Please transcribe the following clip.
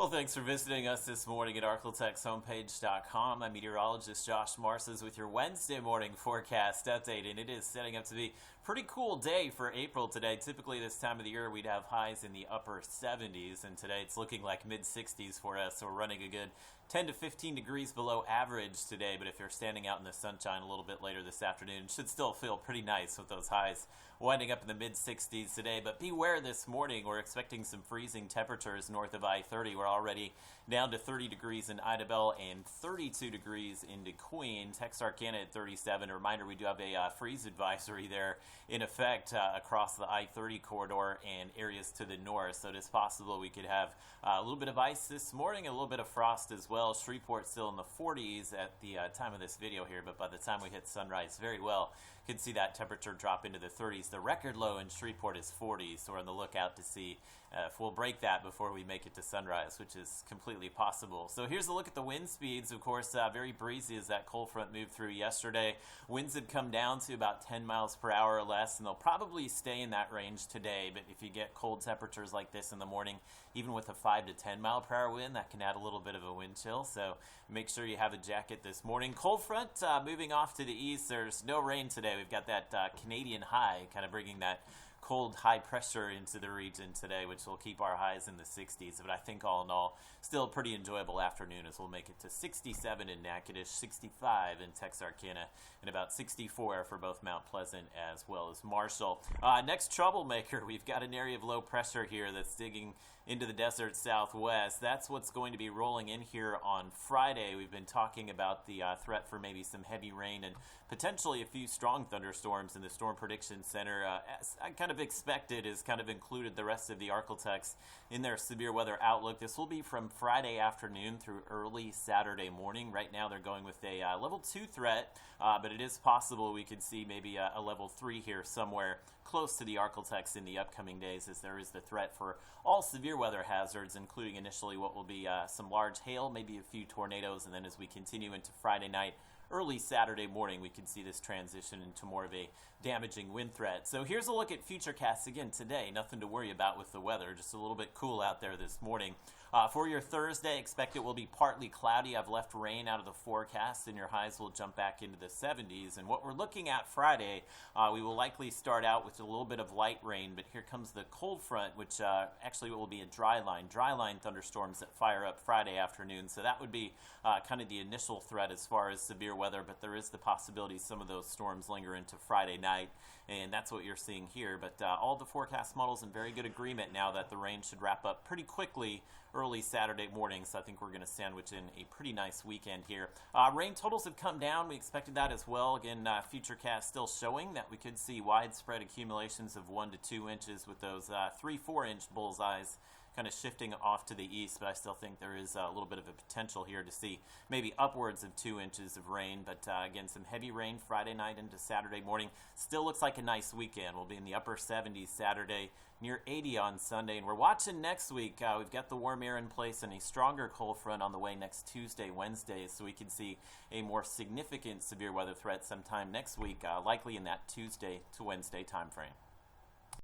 Well, thanks for visiting us this morning at arklatex I'm meteorologist Josh Marsas with your Wednesday morning forecast update, and it is setting up to be a pretty cool day for April today. Typically this time of the year we'd have highs in the upper 70s, and today it's looking like mid-60s for us, so we're running a good 10 to 15 degrees below average today, but if you're standing out in the sunshine a little bit later this afternoon, it should still feel pretty nice with those highs winding up in the mid-60s today. But beware this morning, we're expecting some freezing temperatures north of I-30. We're already down to 30 degrees in Idabel and 32 degrees in DeQueen. Texarkana at 37. A reminder, we do have a freeze advisory there in effect across the I-30 corridor and areas to the north, so it is possible we could have a little bit of ice this morning, a little bit of frost as well. Shreveport still in the 40s at the time of this video here, but by the time we hit sunrise, very well could see that temperature drop into the 30s. The record low in Shreveport is 40, so we're on the lookout to see if we'll break that before we make it to sunrise, which is completely possible. So here's a look at the wind speeds. Of course, very breezy as that cold front moved through yesterday. Winds had come down to about 10 miles per hour or less, and they'll probably stay in that range today. But if you get cold temperatures like this in the morning, even with a 5 to 10 mile per hour wind, that can add a little bit of a wind chill. So make sure you have a jacket this morning. Cold front moving off to the east. There's no rain today. We've got that Canadian high kind of bringing that cold high pressure into the region today, which will keep our highs in the 60s. But I think all in all, still a pretty enjoyable afternoon as we'll make it to 67 in Natchitoches, 65 in Texarkana, and about 64 for both Mount Pleasant as well as Marshall. Next troublemaker, we've got an area of low pressure here that's digging into the desert southwest. That's what's going to be rolling in here on Friday. We've been talking about the threat for maybe some heavy rain and potentially a few strong thunderstorms in the Storm Prediction Center. As I kind of expected, has kind of included the rest of the Arklatex in their severe weather outlook. This will be from Friday afternoon through early Saturday morning. Right now they're going with a level 2 threat, but it is possible we could see maybe a level 3 here somewhere close to the Arklatex in the upcoming days, as there is the threat for all severe weather hazards, including initially what will be some large hail, maybe a few tornadoes, and then as we continue into Friday night, early Saturday morning, we could see this transition into more of a damaging wind threat. So here's a look at FUTURECAST again today. Nothing to worry about with the weather, just a little bit cool out there this morning. For your Thursday, expect it will be partly cloudy. I've left rain out of the forecast, and your highs will jump back into the 70s. And what we're looking at Friday, we will likely start out with a little bit of light rain, but here comes the cold front, which actually will be a dry line thunderstorms that fire up Friday afternoon. So that would be kind of the initial threat as far as severe weather, but there is the possibility some of those storms linger into Friday night, and that's what you're seeing here. But all the forecast models in very good agreement now that the rain should wrap up pretty quickly early Saturday morning, so I think we're going to sandwich in a pretty nice weekend here. Rain totals have come down. We expected that as well. Again, FUTURECAST still showing that we could see widespread accumulations of 1 to 2 inches with those 3-4 inch bullseyes kind of shifting off to the east, but I still think there is a little bit of a potential here to see maybe upwards of 2 inches of rain. But again, some heavy rain Friday night into Saturday morning. Still looks like a nice weekend. We'll be in the upper 70s Saturday, near 80 on Sunday, and we're watching next week. We've got the warm air in place and a stronger cold front on the way next Tuesday, Wednesday, so we can see a more significant severe weather threat sometime next week, likely in that Tuesday to Wednesday time frame.